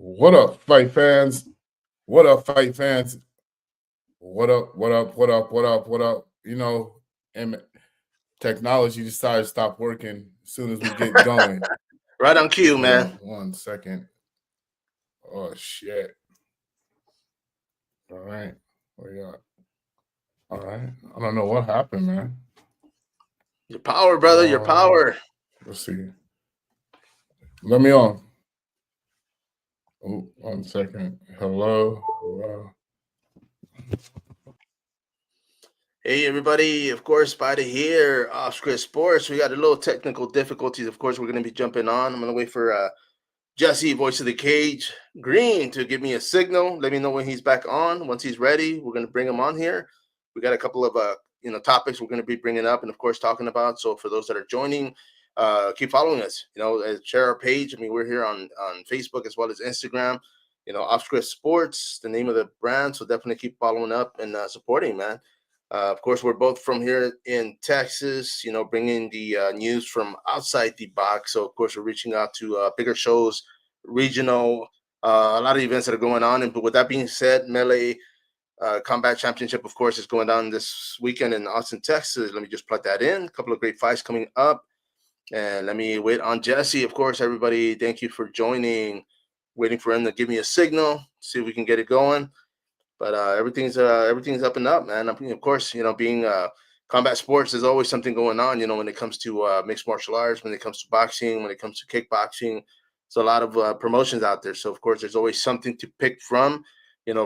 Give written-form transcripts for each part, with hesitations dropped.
What up, fight fans? What up, fight fans? What up, what up, what up, what up, what up? And technology decided to stop working as soon as we get going. Right on cue, Hold man. on 1 second. Oh, shit. All right. We got. All right. I don't know what happened, man. Your power, brother. Your power. Let's see. Let me on. Oh, 1 second. Hello. Hello. Hey, everybody. Of course, Spider here, Off-Script Sports. We got a little technical difficulties. Of course, we're going to be jumping on. I'm going to wait for Jesse, voice of the cage, Green, to give me a signal. Let me know when he's back on. Once he's ready, we're going to bring him on here. We got a couple of topics we're going to be bringing up and, of course, talking about. So for those that are joining, keep following us. Share our page. I mean, we're here on Facebook as well as Instagram. Off-Script Sports, the name of the brand. So definitely keep following up and supporting, man. Of course, we're both from here in Texas, bringing the news from outside the box. So, of course, we're reaching out to bigger shows, regional, a lot of events that are going on. And but with that being said, Melee Combat Championship, of course, is going down this weekend in Austin, Texas. Let me just plug that in. A couple of great fights coming up. And let me wait on Jesse. Of course, everybody, thank you for joining. Waiting for him to give me a signal, see if we can get it going. But everything's up and up, man. I mean, of course, being combat sports, there's always something going on. When it comes to mixed martial arts, when it comes to boxing, when it comes to kickboxing, there's a lot of promotions out there. So of course, there's always something to pick from.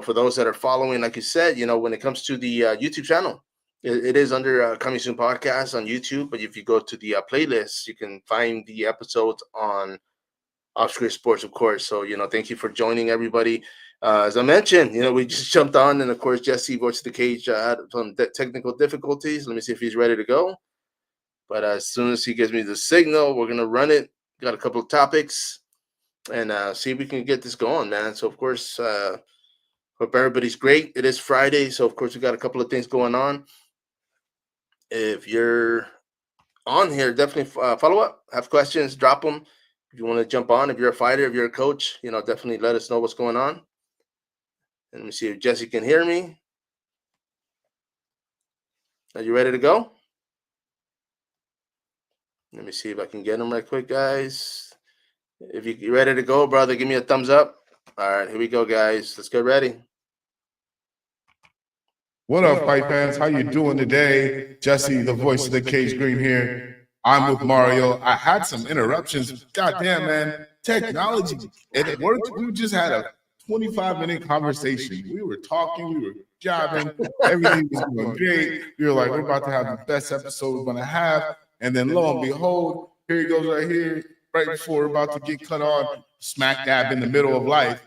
For those that are following, like you said, when it comes to the YouTube channel, it is under Coming Soon Podcast on YouTube. But if you go to the playlist, you can find the episodes on Off-Script Sports, of course. So thank you for joining, everybody. As I mentioned, we just jumped on, and of course, Jesse voice the cage had some technical difficulties. Let me see if he's ready to go. But as soon as he gives me the signal, we're gonna run it. Got a couple of topics, and see if we can get this going, man. So of course, hope everybody's great. It is Friday, so of course we got a couple of things going on. If you're on here, definitely follow up. Have questions, drop them. If you want to jump on, if you're a fighter, if you're a coach, definitely let us know what's going on. Let me see if Jesse can hear me. Are you ready to go? Let me see if I can get him right quick, guys. If you're ready to go, brother, give me a thumbs up. All right, here we go, guys. Let's get ready. What up, fight fans? How you doing today? Jesse, the voice of the cage, Green here. I'm with Mario. I had some interruptions. Goddamn, man. Technology. It worked. We just had a 25-minute conversation. We were talking. We were jabbing. Everything was going great. We were like, we're about to have the best episode we're going to have. And then lo and behold, here he goes right here, right before we're about to get cut on, smack dab in the middle of life.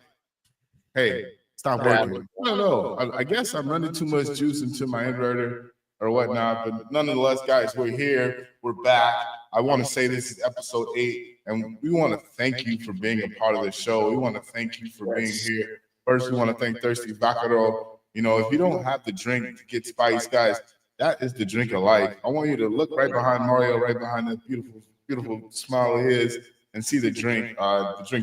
Hey, stop working. I don't know. I guess I'm running too much juice into my inverter or whatnot. But nonetheless, guys, we're here. We're back. I want to say this is episode 8, and we want to thank you for being a part of the show. We want to thank you for being here. First, we want to thank Thirsty Vaquero. If you don't have the drink to get spice, guys, that is the drink of life. I want you to look right behind Mario, right behind that beautiful, beautiful smile of his, and see the drink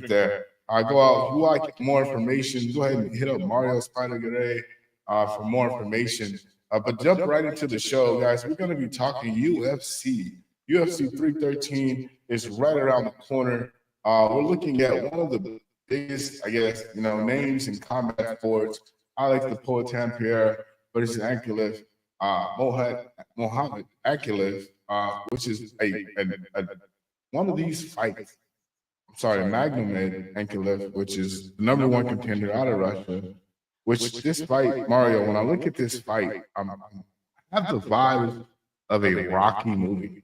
there. Go out. If you like more information, go ahead and hit up Mario Spider Gray for more information. But jump right into the show, guys. We're going to be talking UFC. UFC 313 is right around the corner. We're looking at one of the biggest, I guess, names in combat sports. Alex the Poitin Pierre versus Ankalaev, Mohamed Ankalaev, which is one of these fights. Magomed Ankalaev, which is the number 1 contender out of Russia. Which this fight, Mario, when I look at this fight, I have the vibes of a Rocky movie.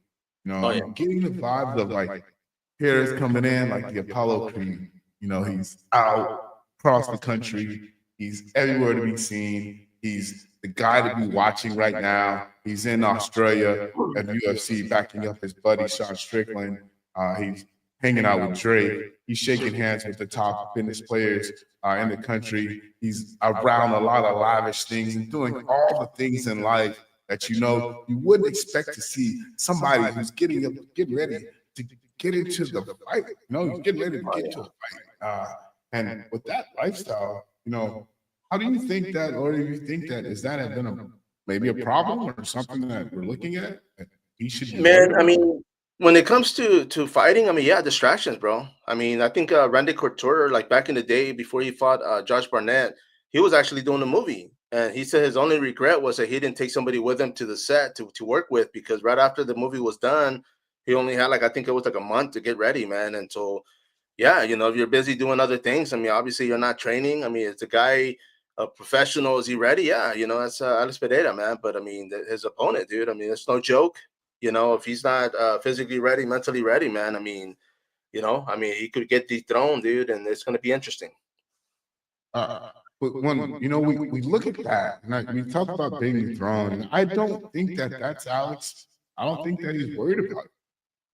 I'm getting the vibes of like Paris coming in, like the Apollo Creed. He's out across the country. He's everywhere to be seen. He's the guy to be watching right now. He's in Australia at UFC, backing up his buddy Sean Strickland. He's hanging out with Drake. He's shaking hands with the top fitness players in the country. He's around a lot of lavish things and doing all the things in life that you wouldn't expect to see somebody who's getting ready to get into the fight. He's getting ready to get into a fight. And with that lifestyle, how do you think that, or do you think that is that been maybe a problem or something that we're looking at that he should be worried Man, I about? mean, when it comes to fighting, I mean, yeah, distractions, bro. I mean, I think Randy Couture, like back in the day before he fought Josh Barnett, he was actually doing a movie, and he said his only regret was that he didn't take somebody with him to the set to work with, because right after the movie was done, he only had like, I think it was like a month to get ready, man. And so yeah, if you're busy doing other things, I mean, obviously you're not training. I mean, is the guy a professional? Is he ready? Yeah, that's Alex Pereira, man. But I mean, his opponent, dude. I mean, it's no joke. If he's not physically ready, mentally ready, man. I mean, he could get dethroned, dude, and it's gonna be interesting. But when we look at that, and we talk about being thrown, and I don't think that that's Alex. I don't think that he's worried about it.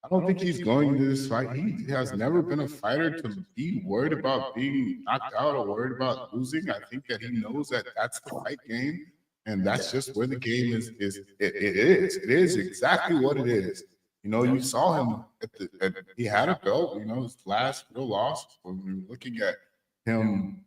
I don't think he's going into this fight. He has never been a fighter to be worried about being knocked out or worried about losing. I think that he knows that that's the fight game, and that's just where the game is. It is exactly what it is. You saw him he had a belt. His last real loss when we were looking at him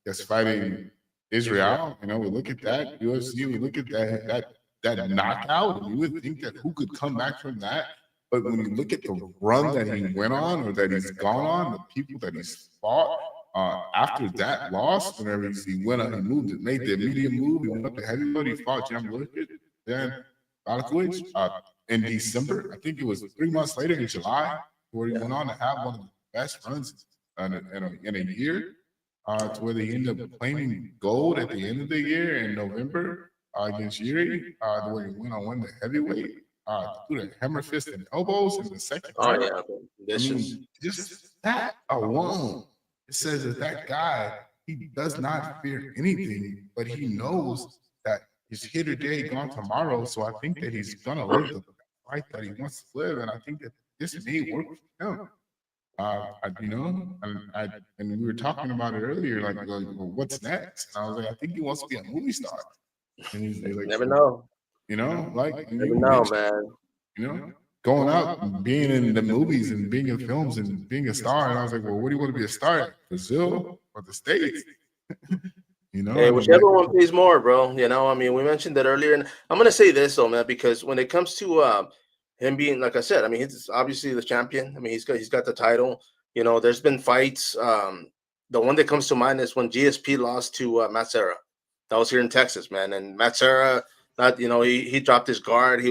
that's fighting Israel. We look at that UFC. We look at that knockout, and you would think that who could come back from that. But when you look at the run that he went on or that he's gone on, the people that he's fought after that loss, whenever he went up, he moved it, made the immediate move, he went up to heavyweight, he fought Jan Blachowicz, then Blachowicz in December. I think it was 3 months later in July, where he went on to have one of the best runs in a year, to where they ended up claiming gold at the end of the year in November against Yuri, the way he went on win the heavyweight. Through the hammer fist and elbows in the second round. Yeah, I mean, just that alone, it says that guy, he does not fear anything, but he knows that he's here today, gone tomorrow. So I think that he's gonna live the life that he wants to live, and I think that this may work for him. And we were talking about it earlier, like, well, what's next? And I was like, I think he wants to be a movie star. And he's like, never know. Like Never know, man. Going out and being in the movies and being in films and being a star. And I was like, well, what do you want to be a star at? Brazil or the States? Hey, whichever one pays more, bro. I mean, we mentioned that earlier, and I'm gonna say this though, man, because when it comes to him being, like I said, I mean, he's obviously the champion. I mean, he's got the title. There's been fights. The one that comes to mind is when GSP lost to Matt Serra. That was here in Texas, man. And Matt Serra, he dropped his guard. He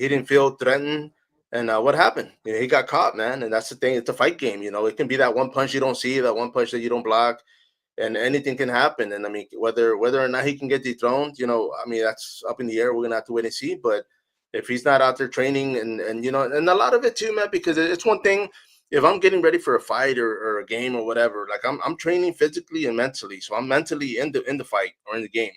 didn't feel threatened. And what happened? He got caught, man. And that's the thing. It's a fight game. It can be that one punch you don't see, that one punch that you don't block, and anything can happen. And I mean, whether or not he can get dethroned, I mean, that's up in the air. We're gonna have to wait and see. But if he's not out there training, and and a lot of it too, man, because it's one thing if I'm getting ready for a fight or a game or whatever, like I'm training physically and mentally, so I'm mentally in the fight or in the game.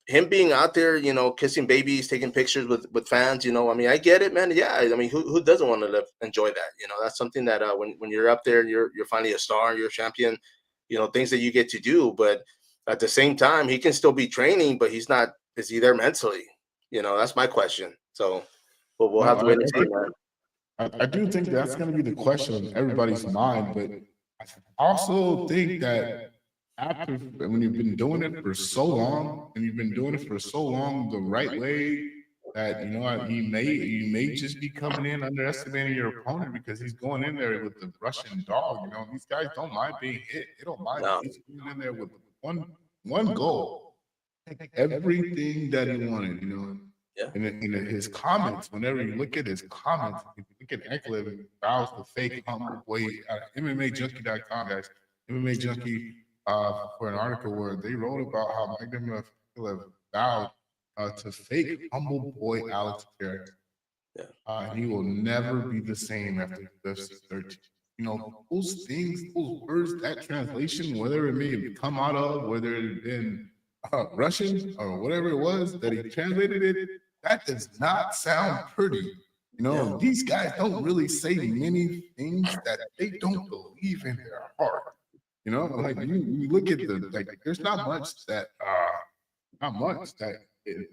Him being out there, kissing babies, taking pictures with fans, I mean, I get it, man. Yeah, I mean, who doesn't want to enjoy that? That's something that when you're up there, you're finally a star, you're a champion, things that you get to do. But at the same time, he can still be training, but he's not. Is he there mentally? That's my question. So, but we'll have to wait and see, man. I do think that's going to be the question on everybody's mind, but I also think that after when you've been doing it for so long, and you've been doing it for so long the right way, that you may just be coming in underestimating your opponent because he's going in there with the Russian dog. These guys don't mind being hit. They don't mind. No. He's going in there with one goal, everything that he wanted. Yeah. And his comments, whenever you look at his comments, if you look at Anklev, vows the fake humble boy, MMAJunkie.com, guys, MMA Junkie, for an article where they wrote about how Magdalena vowed to fake humble boy Alex Pereira. Yeah. He will never be the same after UFC 13. Those things, those words, that translation, whether it may have come out of, whether it had been Russian or whatever it was that he translated it, that does not sound pretty. These guys don't really say many things that they don't believe in their heart. Like you look at there's not much that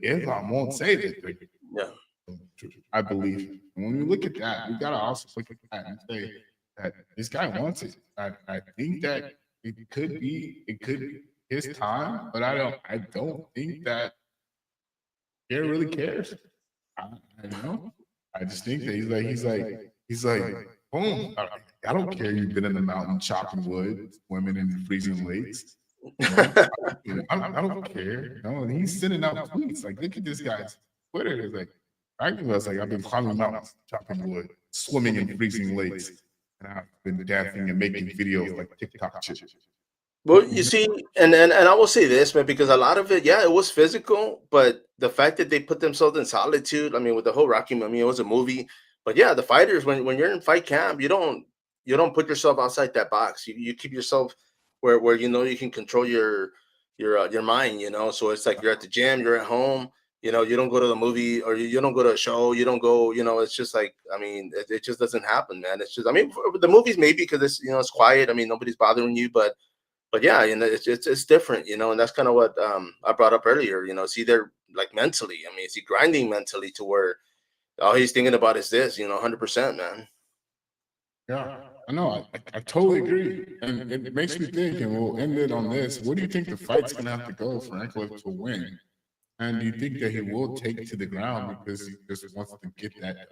Islam won't say that. Yeah. I believe. And when we look at that, we gotta also look at that and say that this guy wants it. I think that it could be his time, but I don't think that Pierre really cares. I, I know. I just think that he's like, boom. I don't care. You've been in the mountain chopping wood, swimming in the freezing lakes. I don't care. And he's sending out tweets like, look at this guy's Twitter. It's like, I was like, I've been climbing mountains, chopping wood, swimming in freezing lakes, and I've been dancing and making videos like TikTok shit. Well, you see, and I will say this, man, because a lot of it, yeah, it was physical, but the fact that they put themselves in solitude, I mean, with the whole Rocky, I mean, it was a movie, but yeah, the fighters, when you're in fight camp, you don't put yourself outside that box. You keep yourself where you can control your mind, So it's like you're at the gym, you're at home, you don't go to the movie or you don't go to a show, you don't go, it's just like, I mean, it just doesn't happen, man. It's just, I mean, for the movies maybe because it's quiet. I mean, nobody's bothering you, but yeah, it's different, and that's kind of what I brought up earlier. It's either like mentally. I mean, is he grinding mentally to where all he's thinking about is this? 100%, man. Yeah, I know. I totally agree, and it makes me think. And we'll end it on this. What do you think the fight's gonna have to go for Anklev to win? And do you think that he will take to the ground because he just wants to get that?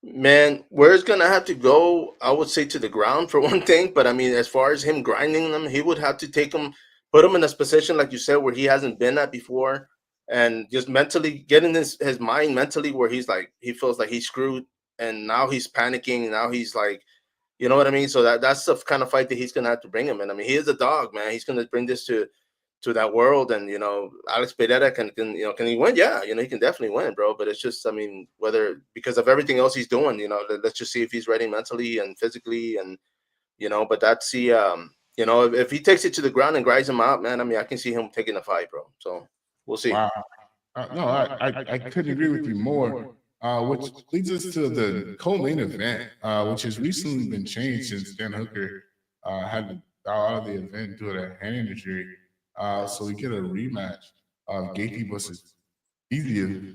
Man, where it's gonna have to go, I would say to the ground for one thing. But I mean, as far as him grinding them, he would have to take him, put him in a position like you said, where he hasn't been at before, and just mentally getting his mind mentally where he's like he feels like he's screwed, and now he's panicking. Now he's like, you know what I mean? So that's the kind of fight that he's gonna have to bring him in. I mean, he is a dog, man. He's gonna bring this to that world, and Alex Pereira can can he win? Yeah, he can definitely win, bro. But it's just, I mean, whether because of everything else he's doing, let's just see if he's ready mentally and physically, and But that's the if he takes it to the ground and grinds him out, man. I mean, I can see him taking the fight, bro. So we'll see. Wow. No, I couldn't agree with you more. Which leads us to the co-main event, which has recently been changed since Dan Hooker had to bow out of the event due to a hand injury. So we get a rematch of Gaethje versus Ethiopia,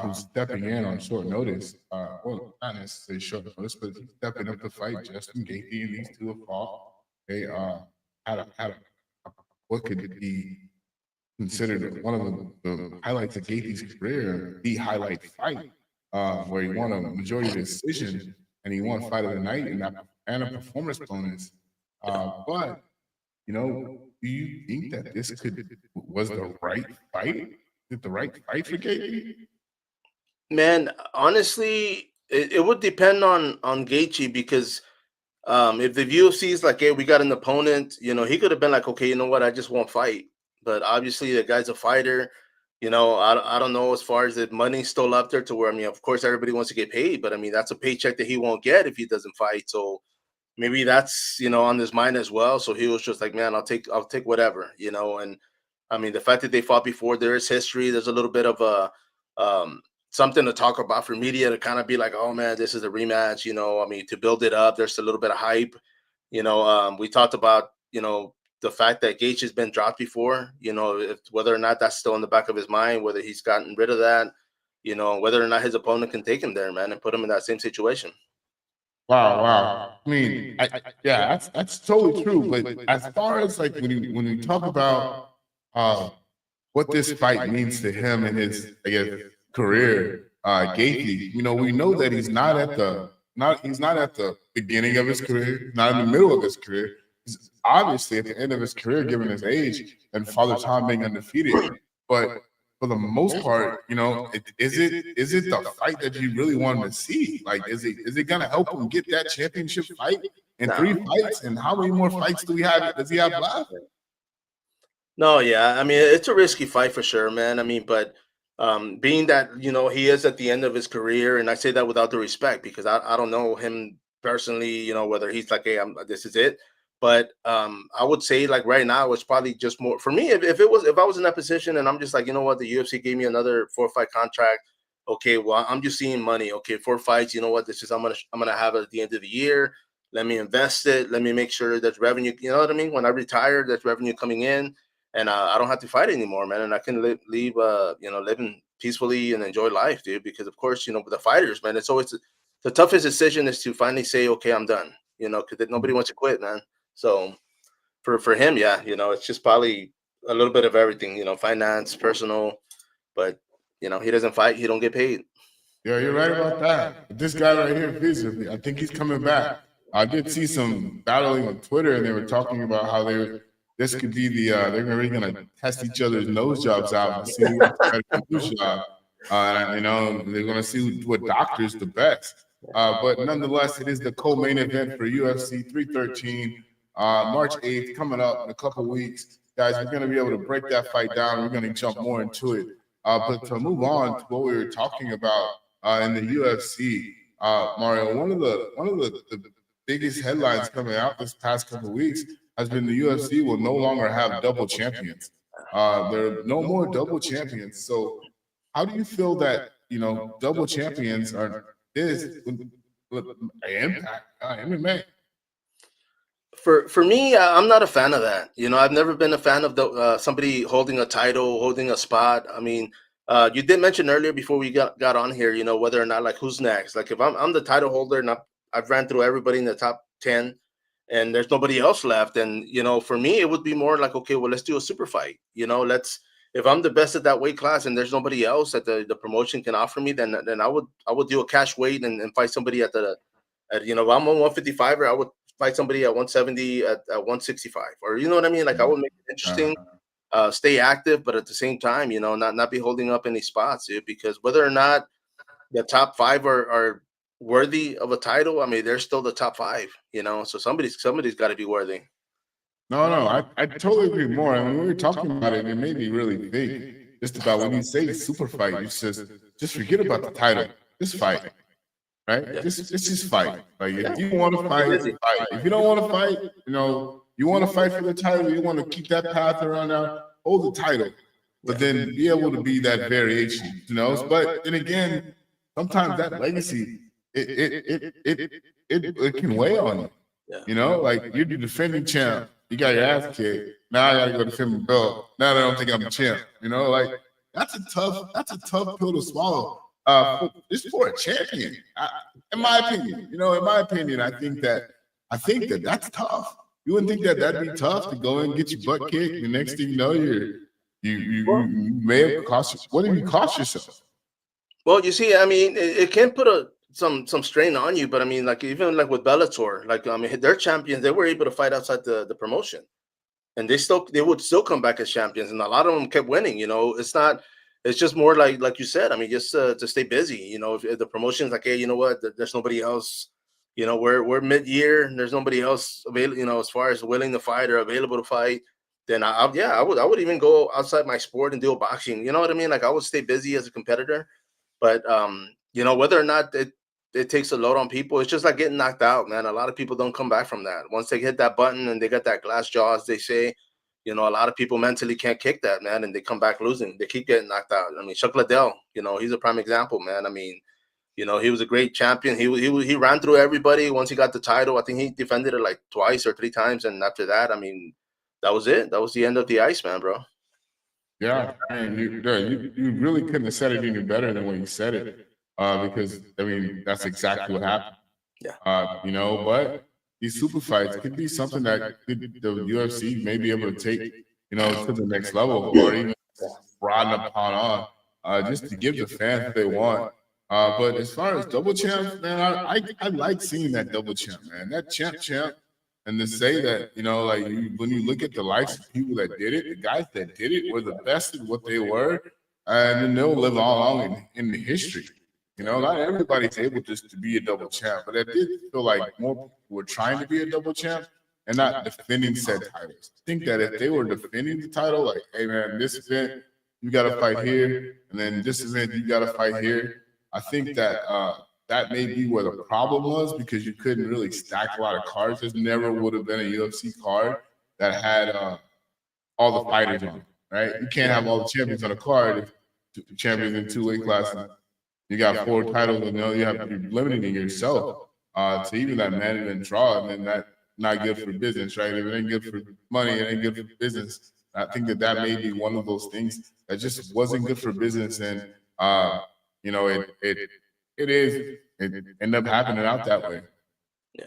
who's stepping in on short notice. Well, not necessarily short notice, but he's stepping up to fight Justin Gaethje, and these two have fought. They had a what could be considered one of the highlights of Gaethje's career, the highlight fight, where he won a majority decision and he won fight of the night and a performance bonus. But do you think that this was the right fight? Is it the right fight for Gaethje? Man, honestly, it would depend on Gaethje because if the UFC is like, hey, we got an opponent, he could have been like, okay, you know what, I just won't fight. But obviously, the guy's a fighter. I don't know as far as the money's still up there to where, I mean, of course, everybody wants to get paid, but I mean, that's a paycheck that he won't get if he doesn't fight. So maybe that's on his mind as well. So he was just like, man, I'll take whatever, And I mean, the fact that they fought before, there is history. There's a little bit of a something to talk about for media to kind of be like, oh man, this is a rematch. I mean, to build it up, there's a little bit of hype. We talked about the fact that Gage has been dropped before. Whether or not that's still in the back of his mind, whether he's gotten rid of that. Whether or not his opponent can take him there, man, and put him in that same situation. Wow, wow. I mean, yeah, that's totally true. But as far as like when you talk about uh, what this fight means to him and his, I guess, career, Gaethje, we know that he's not at the beginning of his career, not in the middle of his career. He's obviously at the end of his career, given his age and Father Time being undefeated. But for the most part, is it the fight that you really wanted to see? Like, is it gonna help him get that championship fight in No. 3 fights? And how many more fights does he have left? No, yeah. I mean, it's a risky fight for sure, man. I mean, but being that, he is at the end of his career, and I say that without the respect because I don't know him personally, whether he's like, hey, this is it. But I would say like right now, it's probably just more for me. If I was in that position and I'm just like, you know what, the UFC gave me another 4 or 5 contract. Okay, well, I'm just seeing money. Okay, 4 fights. You know what? This is I'm gonna have it at the end of the year. Let me invest it. Let me make sure there's revenue. You know what I mean? When I retire, there's revenue coming in, and I don't have to fight anymore, man. And I can leave, living peacefully and enjoy life, dude. Because of course, with the fighters, man, it's always the toughest decision is to finally say, okay, I'm done. Because nobody wants to quit, man. So for him, yeah, it's just probably a little bit of everything. Finance, personal, but he doesn't fight, he don't get paid. Yeah, you're right about that. But this guy right here, Visor, I think he's coming back. I did see some battling on Twitter, and they were talking about how this could be they're really going to test each other's nose jobs out and see who has the better nose job. They're going to see what doctor's the best. But nonetheless, it is the co-main event for UFC 313, March 8th, coming up in a couple weeks. Guys, we're going to be able to break that fight down. We're going to jump more into it. But to move on to what we were talking about in the UFC, Mario, one of the biggest headlines coming out this past couple of weeks has been the UFC will no longer have double champions. There are no more double champions. So how do you feel that, double champions is impact MMA? For me, I'm not a fan of that. I've never been a fan of somebody holding a title, holding a spot. I mean, you did mention earlier before we got on here, whether or not like who's next. Like if I'm the title holder and I've ran through everybody in the top 10 and there's nobody else left, and for me it would be more like, okay, well, let's do a super fight. If I'm the best at that weight class and there's nobody else that the promotion can offer me, then I would do a cash weight and fight somebody if I'm on 155, I would fight somebody at 170, at 165, or you know what I mean? Like I would make it interesting, stay active, but at the same time, not be holding up any spots, dude, because whether or not the top 5 are worthy of a title, I mean, they're still the top 5, so somebody's got to be worthy. No, I totally agree more. And when we were talking about it, it made me really think just about when you say super fight, you just forget about the title. Just fight. Right? Yeah. Just fight. Like if you want to fight, fight. If you don't want to fight, you want to fight for the title, you want to keep that path around now, hold the title. But then be able to be that variation, But then again, sometimes that legacy it can weigh on you. Like you're the defending champ, you got your ass kicked. Now I gotta go defend the belt. Now they don't think I'm the champ. Like that's a tough pill to swallow. Just for a champion, in my opinion, I think that that's tough. You wouldn't think that that'd be tough to go and get your butt kicked. The next thing you know, you may have cost. What did you cost yourself? Well, you see, I mean, it can put some strain on you, but I mean, like even like with Bellator, like I mean, they're champions. They were able to fight outside the promotion, and they would still come back as champions, and a lot of them kept winning. It's just more like you said. I mean, just to stay busy. If the promotion's like, hey, you know what? There's nobody else. We're mid-year and there's nobody else available. As far as willing to fight or available to fight, then I would even go outside my sport and do a boxing. You know what I mean? Like I would stay busy as a competitor, but whether or not it takes a load on people, it's just like getting knocked out, man. A lot of people don't come back from that. Once they hit that button and they got that glass jaw, as they say. A lot of people mentally can't kick that, man, and they come back losing. They keep getting knocked out. I mean, Chuck Liddell, he's a prime example, man. I mean, he was a great champion. He ran through everybody. Once he got the title, I think he defended it like 2 or 3 times, and after that, I mean, that was it. That was the end of the Iceman, bro. Yeah, man, you really couldn't have said it any better than when you said it, because I mean that's exactly what happened. Yeah. But these super fights could be something that the UFC may be able to take, to the next level, or even broaden upon just to give the fans what they want. But as far as double champs, man, I like seeing that double champ, man. That champ, and to say that, when you look at the likes of people that did it, the guys that did it were the best at what they were, and then they'll live all along in the history. Not everybody's able just to be a double champ, but I did feel like more people were trying to be a double champ and not defending said titles. I think that if they were defending the title, like, hey man, this event you got to fight here, and then this event you got to fight here. I think that that may be where the problem was, because you couldn't really stack a lot of cards. There never would have been a UFC card that had all the fighters on it, right? You can't have all the champions on a card if champions in 2 weight classes. You got 4 titles, and you have to be limiting yourself to even that management draw, and then that not good for business, right? If it ain't good for money, it ain't good for business. I think that may be one of those things that just wasn't good for business, and it is it ended up happening out that way. Yeah.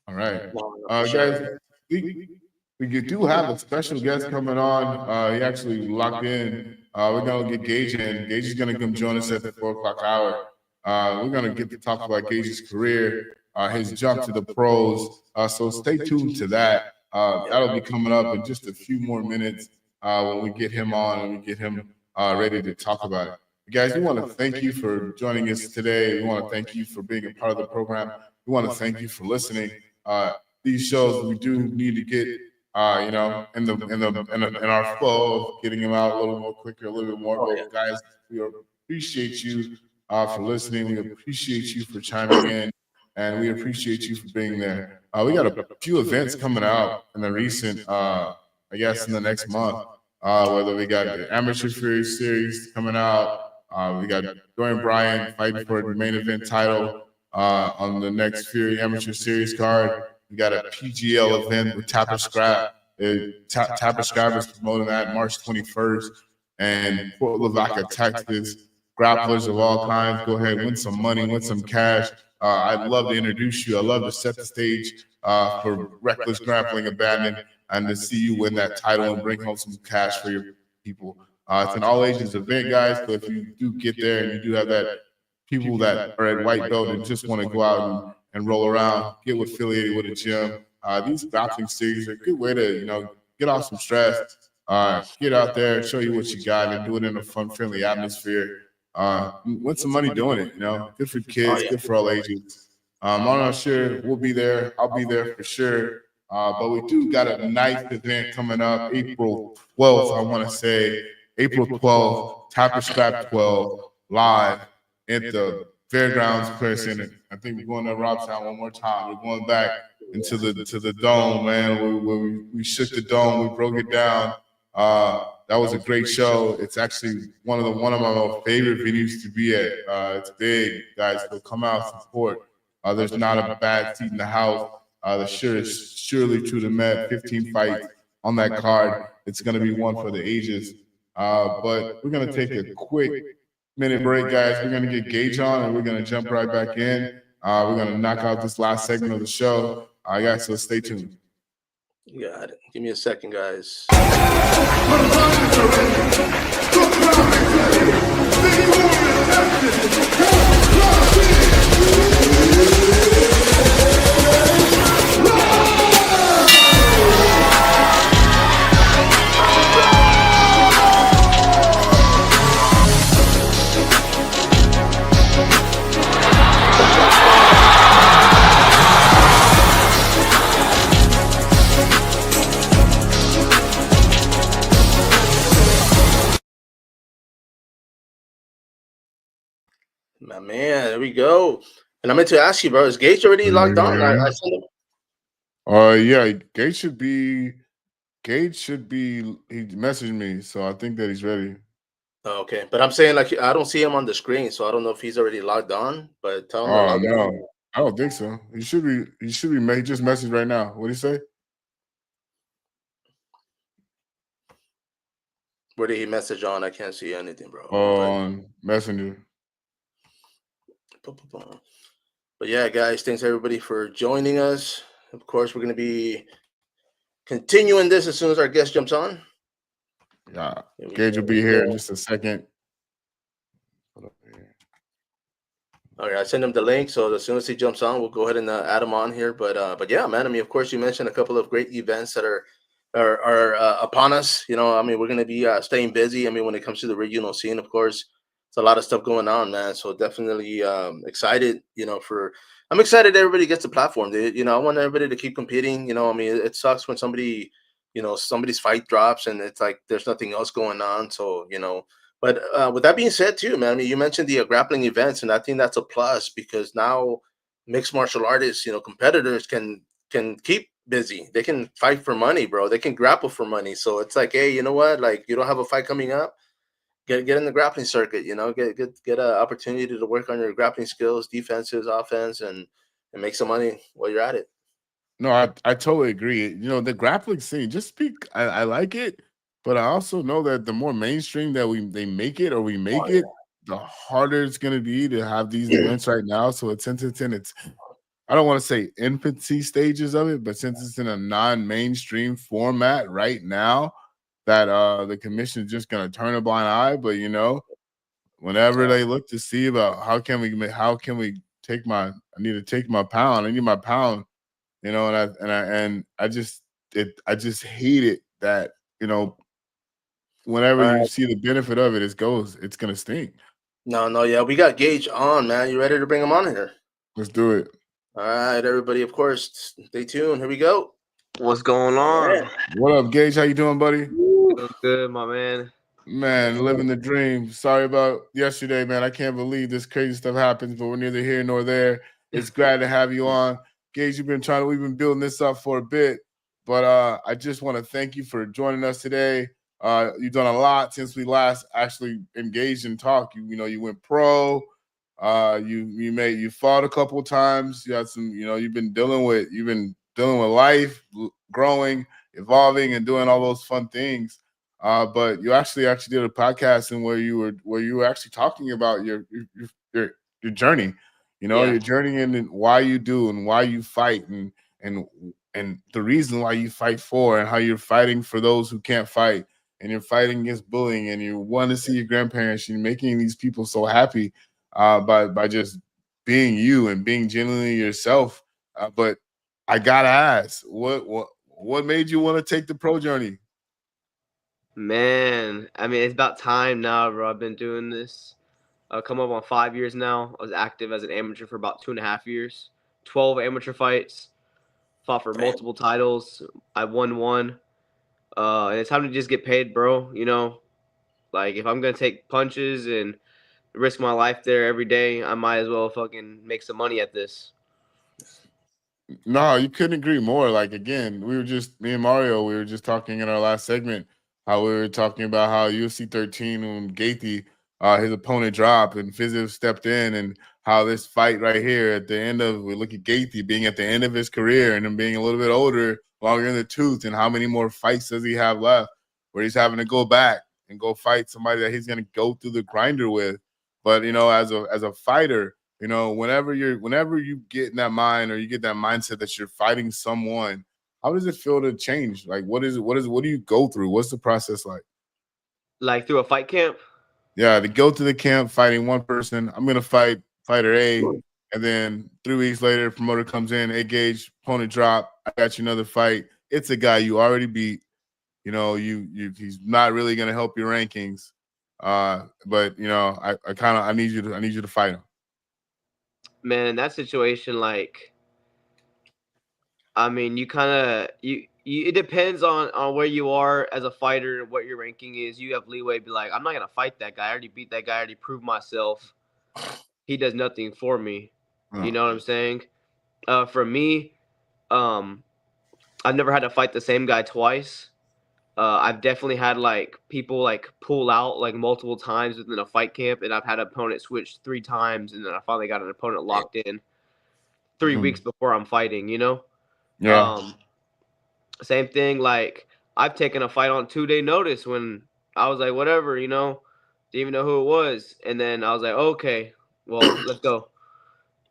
All right. For sure. Guys, we do have a special guest coming on. He actually locked in. We're gonna get Gage in. Gage is gonna come join us at the 4 o'clock hour. We're gonna get to talk about Gage's career, his jump to the pros. So stay tuned to that. That'll be coming up in just a few more minutes when we get him on and we get him ready to talk about it. Guys, we want to thank you for joining us today. We want to thank you for being a part of the program. We want to thank you for listening. These shows we do need to get, in our flow of getting them out a little more quicker, a little bit more. But guys, we appreciate you for listening. We appreciate you for chiming in, and we appreciate you for being there. We got a few events coming out in the recent, in the next month. Whether we got the Amateur Fury Series coming out. We got Dorian Bryan fighting for the main event title on the next Fury Amateur Series card. We got a PGL event with Tapper Scrap. Tapper Scrap is promoting that March 21st. And Fort Lavaca, Texas. Grapplers of all kinds. Go ahead, win some money, win some cash. I'd love to introduce you. I'd love to set the stage for Reckless Grappling Abandoned and to see you win that title and bring home some cash for your people. It's an all ages event, guys. But if you do get there and you do have that people that are at white belt and just want to go out and roll around, get affiliated with a gym, these grappling series are a good way to get off some stress, get out there, show you what you got, and do it in a fun, friendly atmosphere. Win some money doing it. Good for kids, good for all ages. I'm not sure we'll be there. I'll be there for sure. But we do got a nice event coming up, April 12th. I want to say. April 12th, Tapper Scrap 12, live at the Fairgrounds Prayer Center. I think we're going to Robstown one more time. We're going back into the dome, man. We shook the dome. We broke it down. That was a great show. It's actually one of my favorite venues to be at. It's big, guys. So come out, support. There's not a bad seat in the house. Surely to the Met, 15 fights on that card. It's going to be one for the ages. But we're going to take a quick minute break, guys. We're going to get Gage on, and we're going to jump right back in. We're going to knock out this last segment of the show. Guys, so stay tuned. You got it. Give me a second, guys. My man, there we go. And I meant to ask you, bro, is Gage already logged on? I sent him. Yeah, Gage should be. He messaged me, so I think that he's ready. Okay, but I'm saying I don't see him on the screen, so I don't know if he's already logged on. But tell him. No, I don't think so. He should be. He just messaged right now. What did he say? Where did he message on? I can't see anything, bro. On Messenger. But yeah, guys, thanks everybody for joining us. Of course, we're going to be continuing this as soon as our guest jumps on. Yeah, Gage will be here in just a second. All right, I sent him the link, so as soon as he jumps on, we'll go ahead and add him on here. But yeah, man, I mean, of course, you mentioned a couple of great events that are upon us. We're going to be staying busy. I mean, when it comes to the regional scene, of course. It's a lot of stuff going on, man. So definitely excited, I'm excited everybody gets a platform. I want everybody to keep competing. It sucks when somebody, somebody's fight drops and it's like there's nothing else going on. So, but with that being said too, man, I mean, you mentioned the grappling events, and I think that's a plus because now mixed martial artists, competitors can keep busy. They can fight for money, bro. They can grapple for money. So it's like, hey, you know what? Like, you don't have a fight coming up. Get in the grappling circuit, get an opportunity to work on your grappling skills, defenses, offense, and make some money while you're at it. No, I totally agree. The grappling scene, I like it, but I also know that the more mainstream that they make it, the harder it's going to be to have these events right now. So at 10-10, it's I don't want to say infancy stages of it, but since it's in a non-mainstream format right now, that the commission is just going to turn a blind eye. But whenever they look to see about how can we take I need to take my pound. I need my pound. I just hate it that whenever All you right. see the benefit of it, it's gonna stink. No, yeah, we got Gage on, man. You ready to bring him on here? Let's do it. All right, everybody. Of course, stay tuned. Here we go. What's going on? What up, Gage? How you doing, buddy? Doing good, my man. Man, living the dream. Sorry about yesterday, man. I can't believe this crazy stuff happens, but we're neither here nor there. It's glad to have you on. Gage, we've been building this up for a bit, but I just want to thank you for joining us today. You've done a lot since we last actually engaged and talked. You went pro. You fought a couple of times. You had some, you've been dealing with life, growing, evolving, and doing all those fun things. But you actually did a podcast and where you were actually talking about your journey, your journey and why you do and why you fight and the reason why you fight for and how you're fighting for those who can't fight and you're fighting against bullying and you want to see your grandparents. You're making these people so happy by just being you and being genuinely yourself. But I gotta ask, what made you want to take the pro journey? Man, I mean, it's about time now, bro. I've been doing this. I've come up on 5 years now. I was active as an amateur for about 2.5 years. 12 amateur fights. Fought for multiple titles. I won one. And it's time to just get paid, bro. Like if I'm gonna take punches and risk my life there every day, I might as well fucking make some money at this. No, you couldn't agree more. Like again, me and Mario, we were just talking in our last segment how we were talking about how UFC 13 when Gaethje, his opponent dropped and Fiziev stepped in, and how this fight right here at the end of we look at Gaethje being at the end of his career and him being a little bit older, longer in the tooth, and how many more fights does he have left where he's having to go back and go fight somebody that he's going to go through the grinder with. But as a fighter, whenever you get in that mind or you get that mindset that you're fighting someone, how does it feel to change? Like, what do you go through? What's the process like? Like through a fight camp? Yeah, to go to the camp fighting one person. I'm gonna fight fighter A, and then 3 weeks later, promoter comes in, hey Gage, opponent drop. I got you another fight. It's a guy you already beat. He's not really gonna help your rankings. But I need you to fight him. Man, in that situation, like, I mean, it depends on where you are as a fighter and what your ranking is. You have leeway to be like, I'm not gonna fight that guy. I already beat that guy. I already proved myself. He does nothing for me. You know what I'm saying? For me, I've never had to fight the same guy twice. I've definitely had like people like pull out like multiple times within a fight camp, and I've had an opponent switch 3 times, and then I finally got an opponent locked in 3 weeks before I'm fighting. Yeah. Same thing. Like I've taken a fight on 2-day notice when I was like, whatever, didn't even know who it was, and then I was like, okay, well, let's go.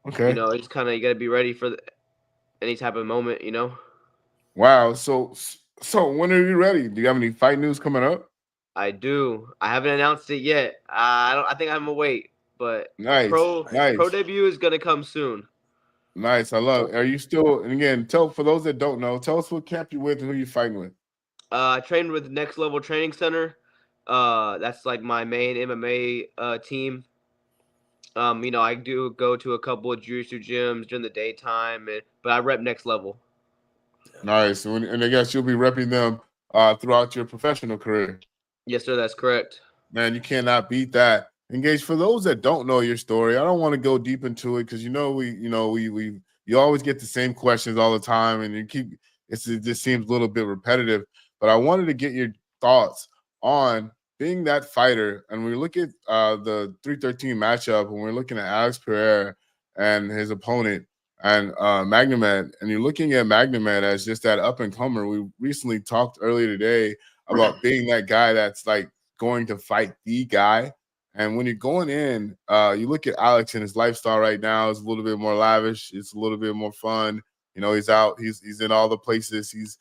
Okay. It's kind of you got to be ready for any type of moment. Wow. So when are you ready? Do you have any fight news coming up? I do. I haven't announced it yet. I think I'm gonna wait, but Nice. pro debut is gonna come soon. Nice. I love it. Are you still, and again, for those that don't know, tell us what camp you're with and who you're fighting with. I trained with Next Level Training Center. That's like my main MMA team. I do go to a couple of jiu-jitsu gyms during the daytime, but I rep Next Level. Nice. And I guess you'll be repping them throughout your professional career. Yes, sir. That's correct. Man, you cannot beat that. Engage. For those that don't know your story, I don't want to go deep into it because you always get the same questions all the time, and it just seems a little bit repetitive. But I wanted to get your thoughts on being that fighter. And we look at the 313 matchup, when we're looking at Alex Pereira and his opponent and Magomed, and you're looking at Magomed as just that up and comer. We recently talked earlier today about being that guy that's like going to fight the guy, And when you're going in, you look at Alex and his lifestyle right now is a little bit more lavish. It's a little bit more fun. You know, he's out. He's in all the places. He's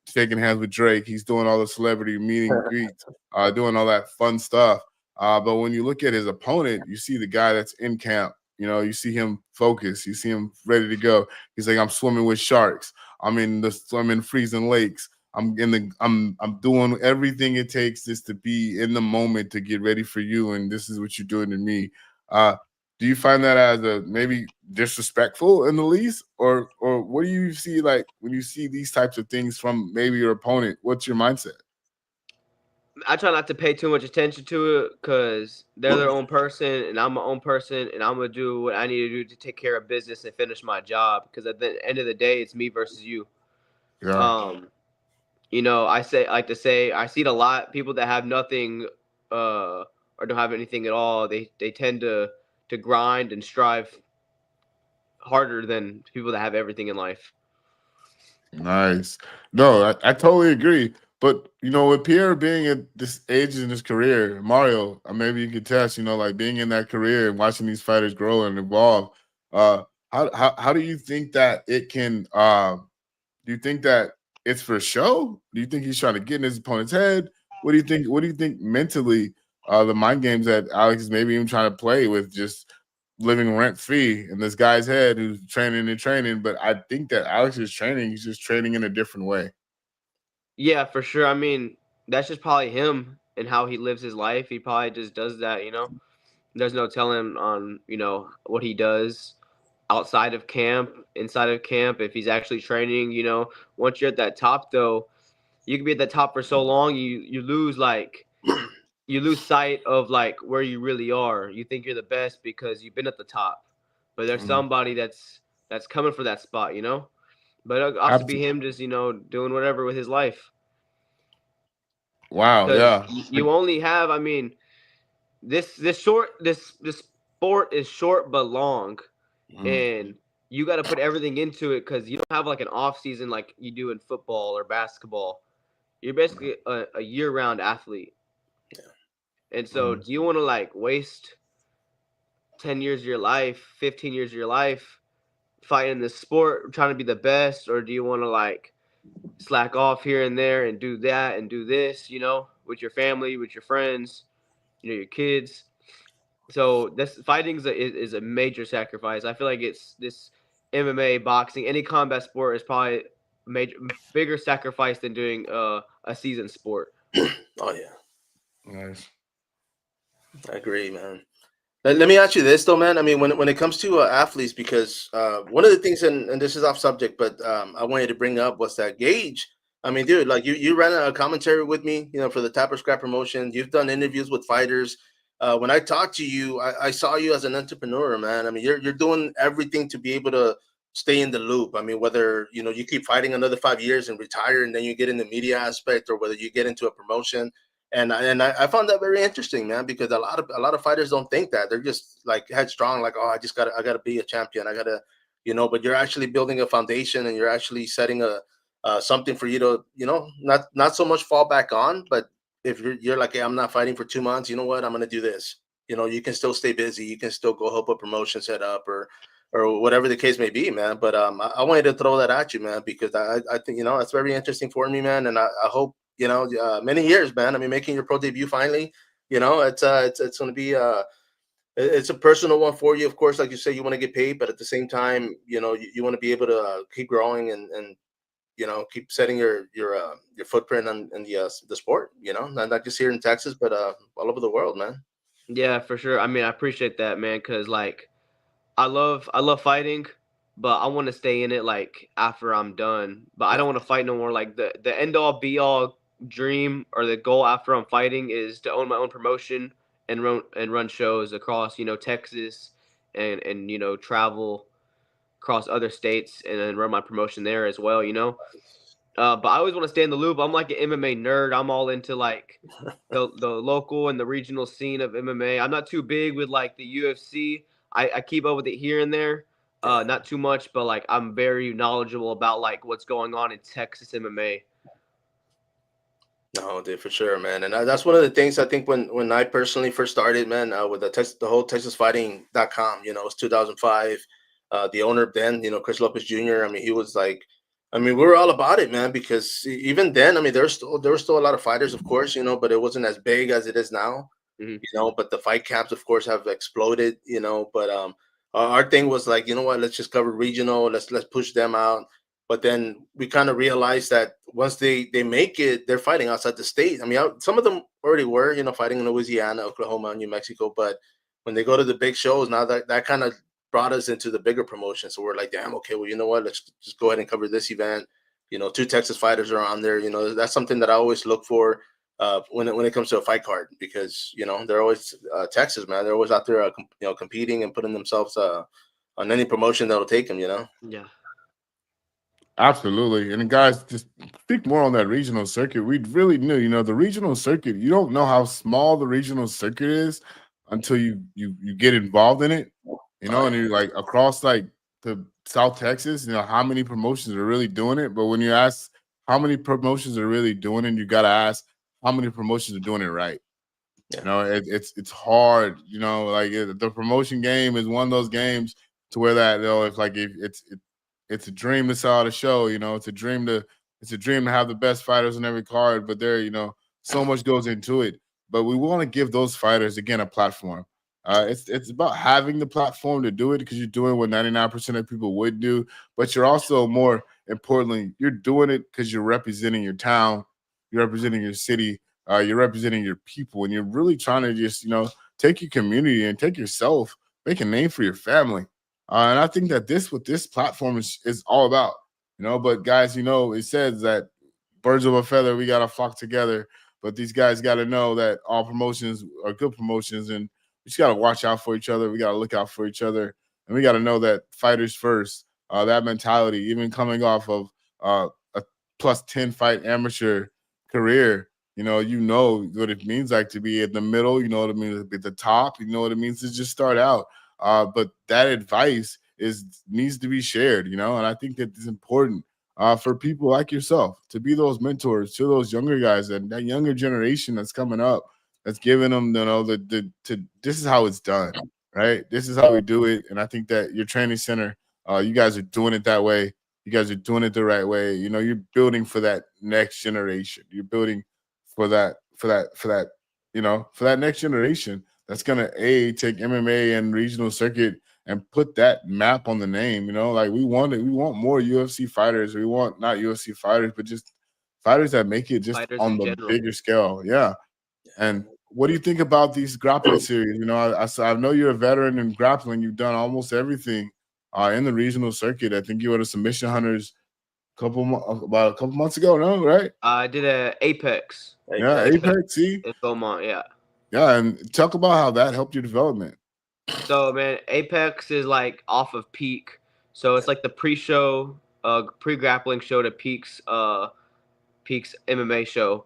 shaking hands with Drake. He's doing all the celebrity meet and greets, doing all that fun stuff. But when you look at his opponent, you see the guy that's in camp. You know, you see him focused. You see him ready to go. He's like, I'm swimming with sharks. I'm in freezing lakes. I'm doing everything it takes just to be in the moment to get ready for you, and this is what you're doing to me. Do you find that as a maybe disrespectful in the least, or what do you see like when you see these types of things from maybe your opponent? What's your mindset? I try not to pay too much attention to it because they're their own person and I'm my own person, and I'm gonna do what I need to do to take care of business and finish my job. Because at the end of the day, it's me versus you. Yeah. You know, I like to say I see it a lot. People that have nothing, or don't have anything at all, they tend to grind and strive harder than people that have everything in life. Nice. No, I totally agree. But you know, with Pierre being at this age in his career, Mario, maybe you could test. You know, like being in that career and watching these fighters grow and evolve. Uh, how do you think that it can? Do you think that it's for show? Do you think he's trying to get in his opponent's head? What do you think? What do you think mentally? The mind games that Alex is maybe even trying to play with, just living rent free in this guy's head who's training and training. But I think that Alex is training. He's just training in a different way. Yeah, for sure. I mean, that's just probably him and how he lives his life. He probably just does that, you know. There's no telling on, you know, what he does outside of camp, inside of camp, if he's actually training, you know. Once you're at that top though, you can be at the top for so long, you lose you lose sight of like where you really are. You think you're the best because you've been at the top. But there's somebody that's coming for that spot, you know? But it'll also be him just, you know, doing whatever with his life. Wow. Because Yeah. you only have, I mean, this sport is short but long, and you got to put everything into it because you don't have like an off season like you do in football or basketball. You're basically a year-round athlete. And so do you want to like waste 10 years of your life, 15 years of your life fighting this sport, trying to be the best, or do you want to like slack off here and there and do that and do this, you know, with your family, with your friends, you know, your kids? So this fighting is a major sacrifice. I feel like it's this MMA, boxing, any combat sport is probably bigger sacrifice than doing a season sport. Oh yeah, Nice. I agree, man. Let me ask you this though, man. I mean, when it comes to athletes, because one of the things, and this is off subject, but I wanted to bring up was that Gage. I mean, dude, like you ran a commentary with me, you know, for the Tapper Scrap promotion. You've done interviews with fighters. When I talked to you, I saw you as an entrepreneur, man. I mean, you're doing everything to be able to stay in the loop. I mean, whether you know you keep fighting another 5 years and retire, and then you get in the media aspect, or whether you get into a promotion. And I found that very interesting, man, because a lot of fighters don't think that. They're just like headstrong, like, oh, I gotta be a champion. I gotta, you know, but you're actually building a foundation and you're actually setting a something for you to, you know, not so much fall back on, but if you're like, hey, I'm not fighting for 2 months, you know what, I'm gonna do this. You know, you can still stay busy, you can still go help a promotion set up or whatever the case may be, man. But I wanted to throw that at you, man, because I think, you know, that's very interesting for me, man, and I hope, you know, many years, man. I mean, making your pro debut finally, you know, it's going to be it's a personal one for you, of course. Like you say, you want to get paid, but at the same time, you know, you want to be able to keep growing and you know, keep setting your footprint in the sport. You know, not just here in Texas, but all over the world, man. Yeah, for sure. I mean, I appreciate that, man, because like I love fighting, but I want to stay in it like after I'm done. But I don't want to fight no more. Like the end all be all dream or the goal after I'm fighting is to own my own promotion and run shows across, you know, Texas and you know, travel across other states and then run my promotion there as well, you know. But I always want to stay in the loop. I'm like an MMA nerd. I'm all into like the local and the regional scene of MMA. I'm not too big with like the UFC. I keep up with it here and there, not too much, but like I'm very knowledgeable about like what's going on in Texas MMA. No, dude, for sure, man. And that's one of the things I think when I personally first started, man, with the whole TexasFighting.com, it was 2005. The owner then, Chris Lopez Jr. I mean, he was like, I mean, we were all about it, man, because even then, I mean, there were still a lot of fighters, of course, but it wasn't as big as it is now, Mhm. But the fight camps, of course, have exploded, But our thing was like, you know what? Let's just cover regional. Let's push them out. But then we kind of realized that once they make it, they're fighting outside the state. I mean, some of them already were, fighting in Louisiana, Oklahoma, New Mexico. But when they go to the big shows, now that kind of brought us into the bigger promotion. So we're like, damn, okay, well, you know what? Let's just go ahead and cover this event. Two Texas fighters are on there. That's something that I always look for when it comes to a fight card, because they're always Texas, man. They're always out there, competing and putting themselves on any promotion that'll take them. Yeah. Absolutely. And guys, just speak more on that regional circuit. We really knew, the regional circuit, you don't know how small the regional circuit is until you get involved in it, and you're like across like the South Texas, how many promotions are really doing it. But when you ask how many promotions are really doing it, you got to ask how many promotions are doing it right. Yeah. It's hard, like the promotion game is one of those games to where that, it's like it's a dream to sell out a show, it's a dream to have the best fighters on every card, but there, so much goes into it. But we want to give those fighters again a platform. It's about having the platform to do it, because you're doing what 99% of people would do, but you're also, more importantly, you're doing it because you're representing your town, you're representing your city, you're representing your people, and you're really trying to just, take your community and take yourself, make a name for your family. And I think that what this platform is all about, But guys, it says that birds of a feather, we got to flock together. But these guys got to know that all promotions are good promotions, and we just got to watch out for each other. We got to look out for each other, and we got to know that fighters first. That mentality, even coming off of a plus 10 fight amateur career, you know what it means like to be in the middle. You know what it means to be at the top. You know what it means to just start out. But that advice needs to be shared, and I think that it's important for people like yourself to be those mentors to those younger guys and that younger generation that's coming up, that's giving them, this is how it's done, right? This is how we do it. And I think that your training center, you guys are doing it that way. You guys are doing it the right way. You're building for that next generation. You're building for that for that next generation that's gonna take MMA and regional circuit and put that map on the name. Like we want more UFC fighters. We want not UFC fighters, but just fighters that make it just Fighters on in the general. bigger scale. Yeah. And what do you think about these grappling series? I know you're a veteran in grappling. You've done almost everything in the regional circuit. I think you were the Submission Hunters about a couple months ago, no? Right? I did a Apex Yeah, Apex. See, in Beaumont. Yeah. yeah, and talk about how that helped your development. So man, Apex is like off of Peak, so it's like the pre-show, pre-grappling show to Peak's MMA show.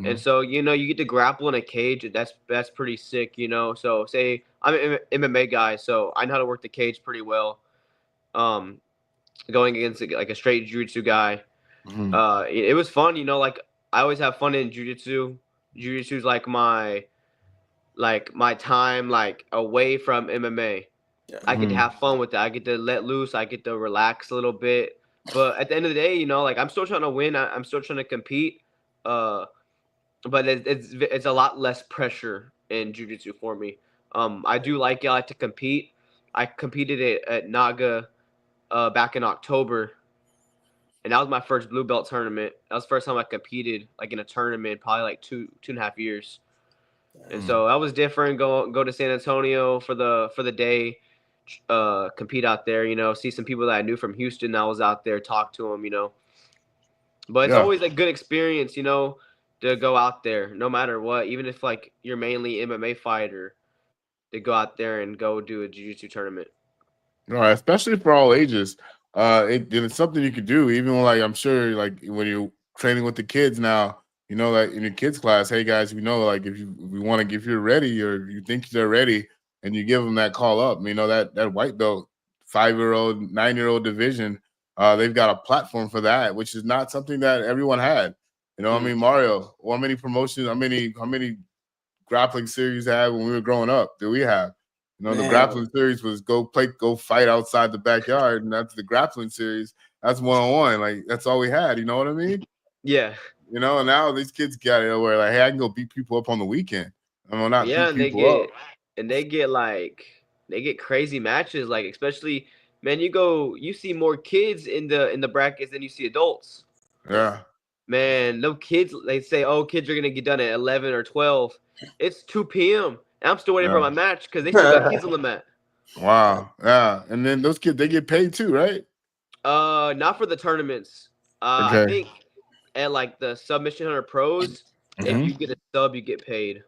And so you get to grapple in a cage. That's pretty sick, So say I'm an MMA guy, so I know how to work the cage pretty well. Going against like a straight jiu-jitsu guy, it was fun, Like I always have fun in jiu-jitsu. Jiu-jitsu is like my time like away from MMA. Yeah. I get to have fun with it. I get to let loose. I get to relax a little bit. But at the end of the day, like I'm still trying to win. I'm still trying to compete. But it's a lot less pressure in jiu-jitsu for me. I do like it. I like to compete. I competed at Naga back in October, and that was my first blue belt tournament. That was the first time I competed like in a tournament, probably like two and a half years. And so that was different. Go to San Antonio for the day, compete out there. See some people that I knew from Houston. I was out there, talk to them. But it's always a good experience, to go out there, no matter what. Even if like you're mainly MMA fighter, to go out there and go do a jiu-jitsu tournament. All right, especially for all ages. It's something you could do, even like I'm sure, like when you're training with the kids now, like in your kids class, hey guys, like if you're ready or you think they're ready, and you give them that call up, that white belt 5-year-old, 9-year-old division, they've got a platform for that, which is not something that everyone had. You know, I mean, Mario, how many promotions, how many grappling series had when we were growing up? Did we have? You know, the grappling series was go fight outside the backyard, and that's the grappling series. That's 1-on-1. Like, that's all we had. You know what I mean? Yeah. You know, now these kids got it where like, hey, I can go beat people up on the weekend. I'm not Yeah, beat people up. they get crazy matches. Like, especially, man, you see more kids in the brackets than you see adults. Yeah. Man, no kids. They say, oh, kids are gonna get done at 11 or 12. It's 2 p.m. and I'm still waiting for my match because they still got kids on the mat. Wow. Yeah. And then those kids, they get paid too, right? Not for the tournaments. I think at like the Submission Hunter Pros, if you get a sub, you get paid.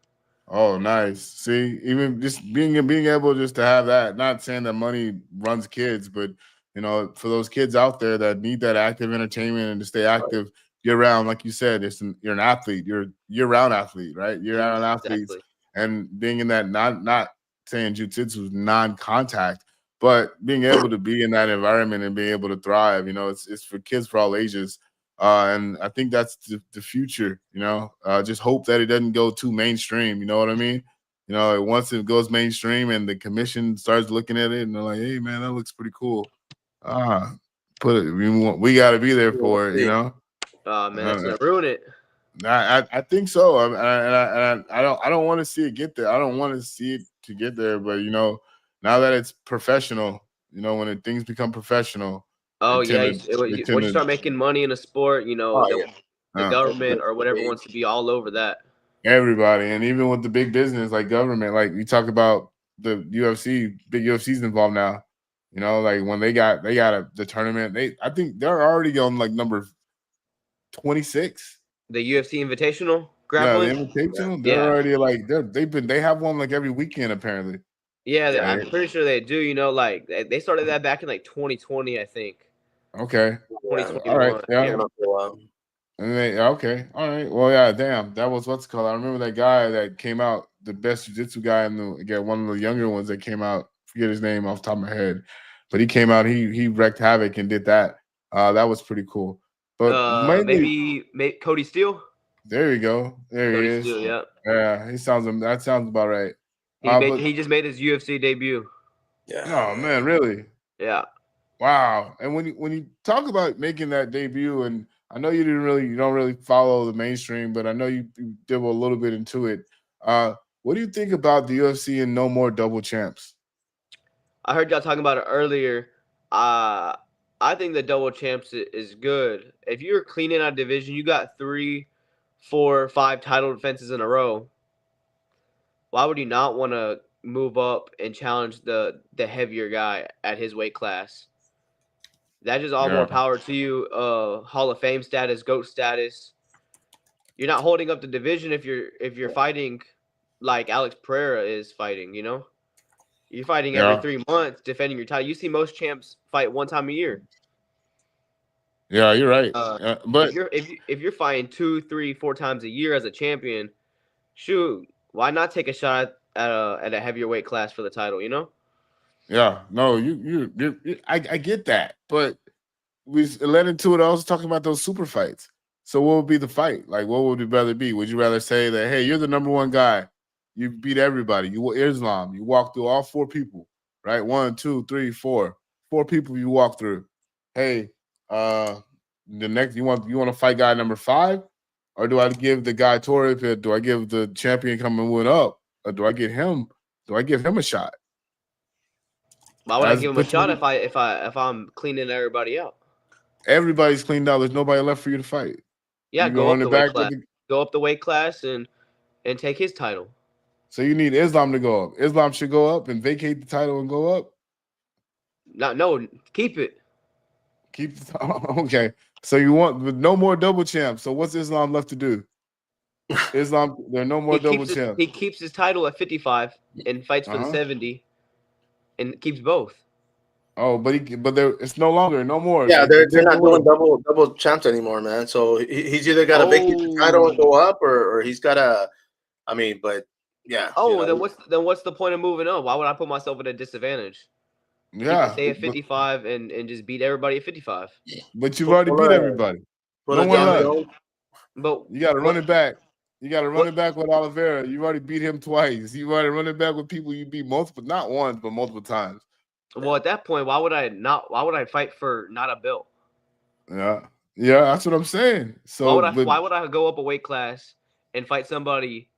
Oh, nice. See, even just being able just to have that, not saying that money runs kids, but you know, for those kids out there that need that active entertainment and to stay active year round, like you said, you're an athlete, you're year-round athlete, right? Year-round athletes, and being in that not saying jiu-jitsu is non-contact, but being able to be in that environment and being able to thrive, you know, it's for kids for all ages. And I think that's the future, you know. Just hope that it doesn't go too mainstream, you know what I mean? You know, once it goes mainstream and the commission starts looking at it and they're like, hey, man, that looks pretty cool. Put it, we got to be there for it, you know? Oh, man, that's going to ruin it. I think so. I don't want to see it get there. I don't want to see it to get there, but, you know, now that it's professional, you know, when things become professional, oh yeah, once you start making money in a sport, you know, the government or whatever wants to be all over that. Everybody, and even with the big business like government, like you talk about the UFC, big UFC's involved now. You know, like when they got the tournament, I think they're already on like number 26. The UFC Invitational grappling. Yeah, the Invitational. They're already like they have one like every weekend apparently. Yeah, I'm pretty sure they do. You know, like they started that back in like 2020, I think. Okay. 2021. All right. Yeah. And okay. All right. Well, yeah. Damn, that was what's called. I remember that guy that came out, the best jiu-jitsu guy one of the younger ones that came out. Forget his name off the top of my head, but he came out. He wrecked havoc and did that. That was pretty cool. But maybe Cody Steele. There you go. There Cody he is. Steele, yeah. Yeah, that sounds about right. He just made his UFC debut. Yeah. Oh man, really? Yeah. Wow. And when you talk about making that debut, and I know you don't really follow the mainstream, but I know you dibble a little bit into it. What do you think about the UFC and no more double champs? I heard y'all talking about it earlier. I think the double champs is good. If you're cleaning out division, you got 3, 4, 5 title defenses in a row. Why would you not want to move up and challenge the heavier guy at his weight class? That's just all more power to you. Hall of Fame status, GOAT status. You're not holding up the division if you're fighting like Alex Pereira is fighting, you know? You're fighting every 3 months, defending your title. You see most champs fight one time a year. Yeah, you're right. But if you're fighting 2, 3, 4 times a year as a champion, shoot, why not take a shot at a heavier weight class for the title? You know? Yeah, no, I get that, but we led into it. I was talking about those super fights. So what would be the fight? Like, what would you rather be? Would you rather say that, hey, you're the number one guy, you beat everybody, you Islam, you walk through all 4 people, right? 1, 2, 3, 4, 4 people you walk through. Hey, the next you want to fight guy number 5, or do I give the guy Torre? Do I give the champion coming win up, or do I give him a shot? Why would I give him a shot if I'm cleaning everybody out? Everybody's cleaned out. There's nobody left for you to fight. Yeah, go up the weight class. Go up the weight class and take his title. So you need Islam to go up. Islam should go up and vacate the title and go up. No, keep it. Okay. So you want no more double champs. So what's Islam left to do? Islam, there are no more double champs. He keeps his title at 55 and fights for the 70. And keeps both. Oh, but it's no more. Yeah, they're not doing double champs anymore, man. So he's either got to vacate the title and go up, or he's got to. I mean, but yeah. Oh, then what's the point of moving on? Why would I put myself at a disadvantage? Yeah, stay at 55 and just beat everybody at 55. But you've already beat everybody. No one left. But You got to run it back. You got to run what- it back with Oliveira. You already beat him twice. You already run it back with people you beat multiple, not once, but multiple times. Well, at that point, why would I fight for not a belt? Yeah, yeah, that's what I'm saying. So, Why would I go up a weight class and fight somebody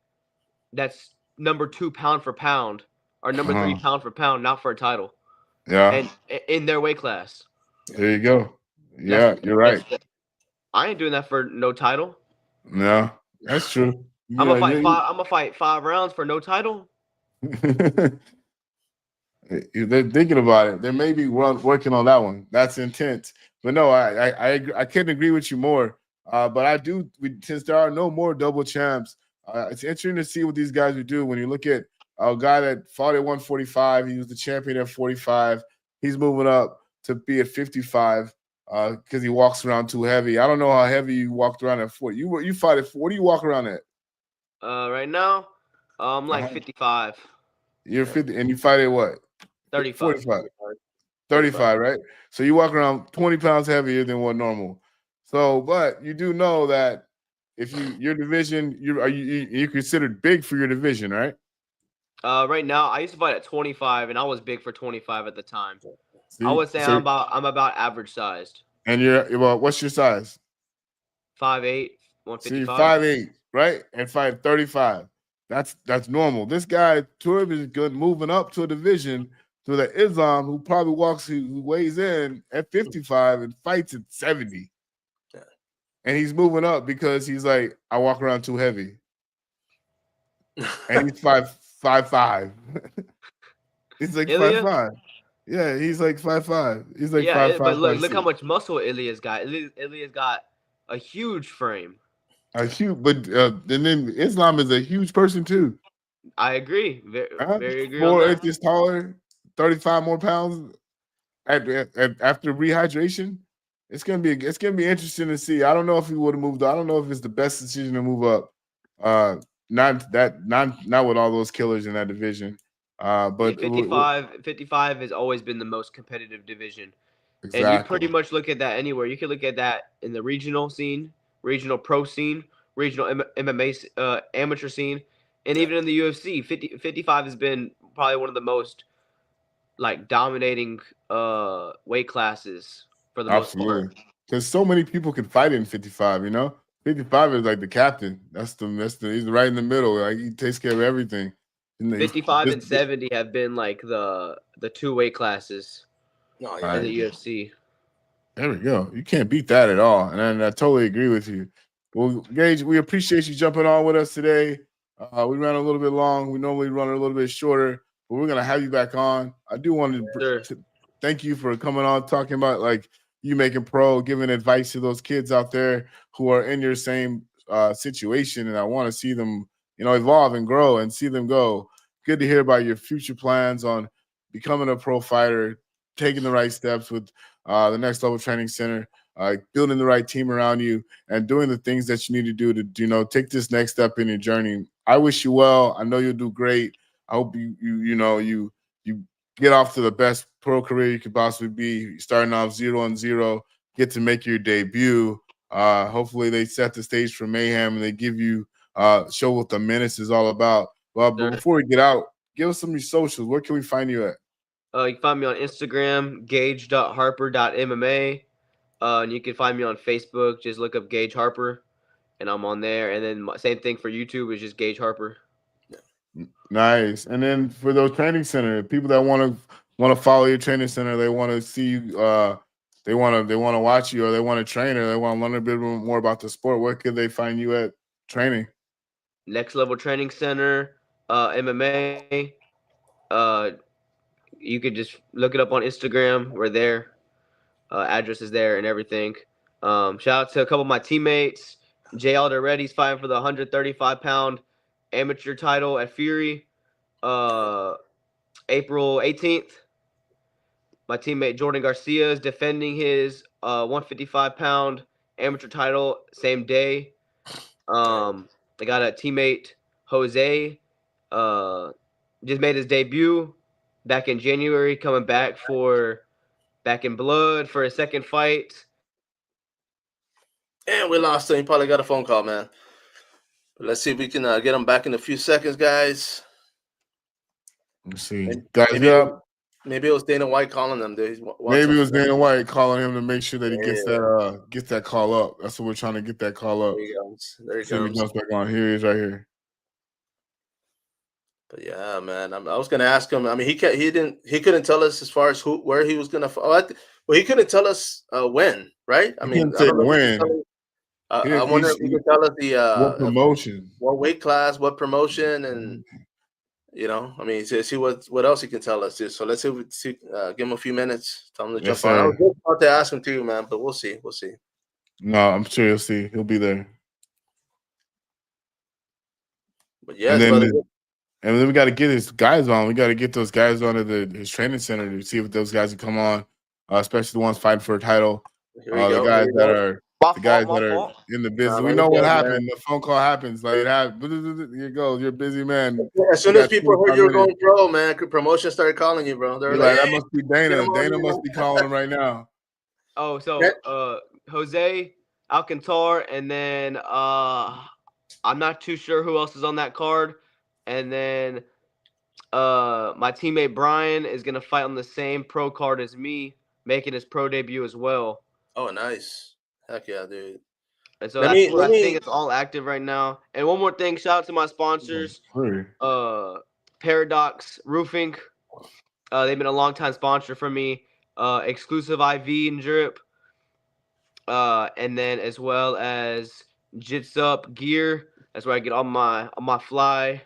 that's number 2 pound for pound or number 3 pound for pound, not for a title, yeah, and in their weight class? there you go. Yeah, you're right. I ain't doing that for no title. Yeah, that's true. I'm Yeah, gonna fight 5 rounds for no title. they're thinking about it. They may be working on that one. That's intense. But no, I can't agree with you more. But I do. Since there are no more double champs, it's interesting to see what these guys would do. When you look at a guy that fought at 145, he was the champion at 45. He's moving up to be at 55 because he walks around too heavy. I don't know how heavy you walked around at 40. You fight at 40. What do you walk around at? Right now, I'm like 55. You're 50, and you fight at what? 35. 45. 35, right? So you walk around 20 pounds heavier than what normal. So, but you do know that if your division, you're considered big for your division, right? Right now, I used to fight at 25, and I was big for 25 at the time. See? I would say So- I'm about average sized. and well, what's your size? 5'8", See, you're 155. 5'8", right? And 5'35". That's normal. This guy, Turb, is good moving up to a division to the Islam, who probably who weighs in at 55 and fights at 70. Yeah. And he's moving up because he's like, I walk around too heavy. And he's 5'5". He's like Ilya? 5'5". Yeah, he's like 5'5". He's like Yeah, 5'5". but look how much muscle Ilya's got. Ilya's got a huge frame. A huge, but and then Islam is a huge person too. I agree. Very agree 4 on that. inches taller, 35 more pounds after rehydration. It's gonna be interesting to see. I don't know if he would have moved. I don't know if it's the best decision to move up. Not with all those killers in that division. But 55 has always been the most competitive division. exactly. And you pretty much look at that anywhere. You can look at that in the regional scene, regional pro scene, regional MMA amateur scene, and even in the UFC. 55 has been probably one of the most like dominating weight classes for the most part. Because so many people can fight in 55. 55 is like the captain. That's the he's right in the middle. Like he takes care of everything. 55 and 70 have been like the 2 weight classes No, in yeah. the UFC. There we go. You can't beat that at all. And I totally agree with you. Well, Gage, we appreciate you jumping on with us today. We ran a little bit long. We normally run a little bit shorter, but we're going to have you back on. I do want to thank you for coming on, talking about like you making pro, giving advice to those kids out there who are in your same situation. And I want to see them, evolve and grow and see them go. Good to hear about your future plans on becoming a pro fighter, taking the right steps with the Next Level Training Center, building the right team around you, and doing the things that you need to do to, take this next step in your journey. I wish you well. I know you'll do great. I hope you get off to the best pro career you could possibly be, starting off 0-0, get to make your debut. Hopefully they set the stage for mayhem and they give you show what the menace is all about. But before we get out, give us some of your socials. Where can we find you at? You can find me on Instagram, gage.harper.mma. And you can find me on Facebook. Just look up Gage Harper, and I'm on there. And then same thing for YouTube is just Gage Harper. Nice. And then for those training center, people that want to follow your training center, they want to see you, they want to watch you, or they want to train, or they want to learn a bit more about the sport. Where could they find you at training? Next Level Training Center, MMA. You could just look it up on Instagram. We're there. Address is there and everything. Shout out to a couple of my teammates. Jay Aldereti's fighting for the 135-pound amateur title at Fury, April 18th. My teammate Jordan Garcia is defending his 155-pound amateur title same day. I got a teammate, Jose, just made his debut back in January, coming back for Back in Blood for his second fight. And we lost him. He probably got a phone call, man. But let's see if we can get him back in a few seconds, guys. Let's see. Maybe, Guys, maybe, get it, up. maybe it was Dana White calling them. Dude. Maybe it was Dana White calling him to make sure that he Yeah. gets that call up. That's what we're trying to get that call up. There he comes. There he See if he comes. jumps back on. Here he is right here. But yeah, man, I was gonna ask him. I mean, he couldn't tell us as far as where he was gonna. Well, he couldn't tell us when, right? I He mean, couldn't I say don't know if he when. could tell us- He I didn't- wonder if he could tell us what promotion. what weight class, what promotion, and I mean, see what else he can tell us. So let's see, give him a few minutes, tell him to Yes, jump on. I was sir. just about to ask him too, man, but we'll see. No, I'm sure you'll see. He'll be there. But yes, and then brother. and then we got to get his guys on. We got to get those guys on at his training center to see if those guys can come on, especially the ones fighting for a title. Here we go. The guys that are My the guys fault, that my are fault. in the business. Nah, We man, know it's what good, happened. The phone call happens. Like it happens. Here goes. You're a busy man. As soon You as got people heard 25 you were minutes. going pro, man, promotion started calling you, bro. They're You're like, like, that hey, must be get Dana. him on Dana here, must man. be calling him right now. Oh, so Yeah. Jose Alcantar, and then I'm not too sure who else is on that card. And then my teammate Brian is gonna fight on the same pro card as me, making his pro debut as well. Oh, nice. Heck yeah, dude. And so Let that's me- what let I me- think it's all active right now. And one more thing, shout out to my sponsors, Paradox Roofing. They've been a long time sponsor for me. Exclusive IV and drip. And then as well as Jits Up Gear. That's where I get all my fly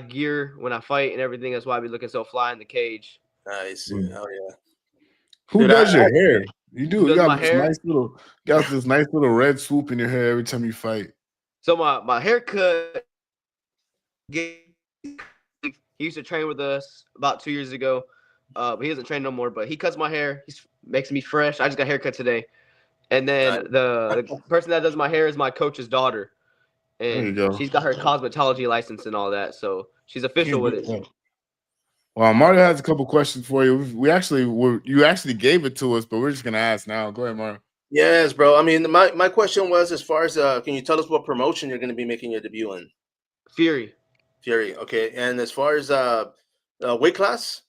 gear when I fight and everything. That's why I be looking so fly in the cage. Nice. Mm. Hell yeah. Who Dude, does your hair? You do. Who You does my got this hair? nice little red swoop in your hair every time you fight. So my haircut. He used to train with us about 2 years ago, but he doesn't train no more. But he cuts my hair. He makes me fresh. I just got a haircut today, and then the person that does my hair is my coach's daughter, There you and go. she's got her cosmetology license and all that, so she's official with it. Well, Mario has a couple questions for you. You actually gave it to us, but we're just gonna ask now. Go ahead, Mario. Yes, bro. I mean, my question was as far as can you tell us what promotion you're going to be making your debut in? Fury, Okay. And as far as weight class?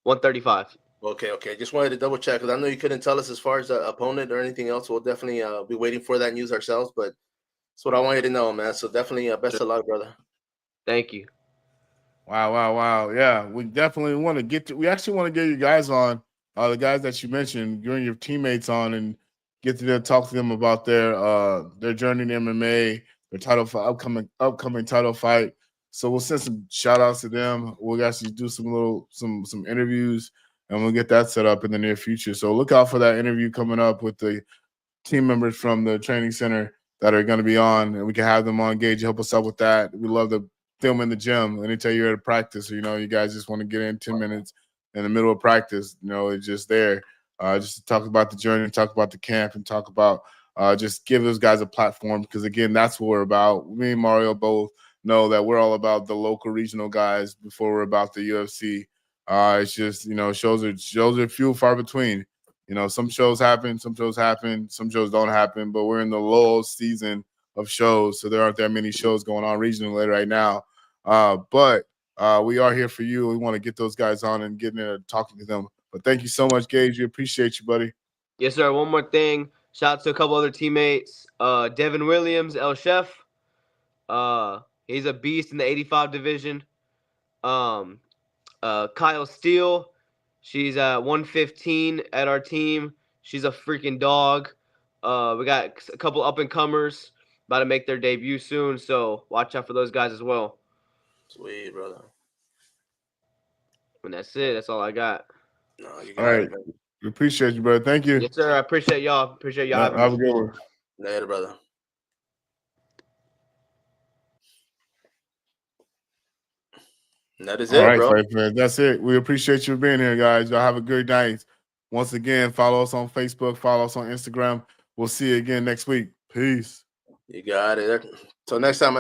135. Okay. Just wanted to double check because I know you couldn't tell us as far as the opponent or anything else. We'll definitely be waiting for that news ourselves, but that's what I wanted to know, man. So definitely best of luck, brother. Thank you. Wow. Yeah, we definitely want to get to. We actually want to get you guys on, the guys that you mentioned, bring your teammates on, and get to talk to them about their journey in MMA, their title for upcoming title fight. So we'll send some shout outs to them. We'll actually do some interviews, and we'll get that set up in the near future. So look out for that interview coming up with the team members from the training center that are going to be on, and we can have them on. Gage, help us out with that. We love to film in the gym. Anytime you're at practice, or, you guys just want to get in 10 minutes in the middle of practice, it's just there. Just to talk about the journey, talk about the camp, and talk about just give those guys a platform, because again, that's what we're about. Me and Mario both know that we're all about the local regional guys before we're about the UFC. It's just, shows are few and far between. Some shows happen, some shows don't happen, but we're in the lull season of shows, so there aren't that many shows going on regionally right now. But we are here for you. We want to get those guys on and get in there talking to them. But thank you so much, Gage. We appreciate you, buddy. Yes, sir. One more thing. Shout out to a couple other teammates. Devin Williams, El Chef. He's a beast in the 85 division. Kyle Steele. She's at 115 at our team. She's a freaking dog. We got a couple up-and-comers about to make their debut soon, so watch out for those guys as well. Sweet, brother. And that's it. That's all I got. No, you All got right. it, man. We appreciate you, brother. Thank you. Yes, sir. I appreciate y'all. Have a good one. Later, brother. And that is All it, right, bro. fight fans. That's it. We appreciate you being here, guys. Y'all have a good night. Once again, follow us on Facebook, follow us on Instagram. We'll see you again next week. Peace. You got it. Till next time,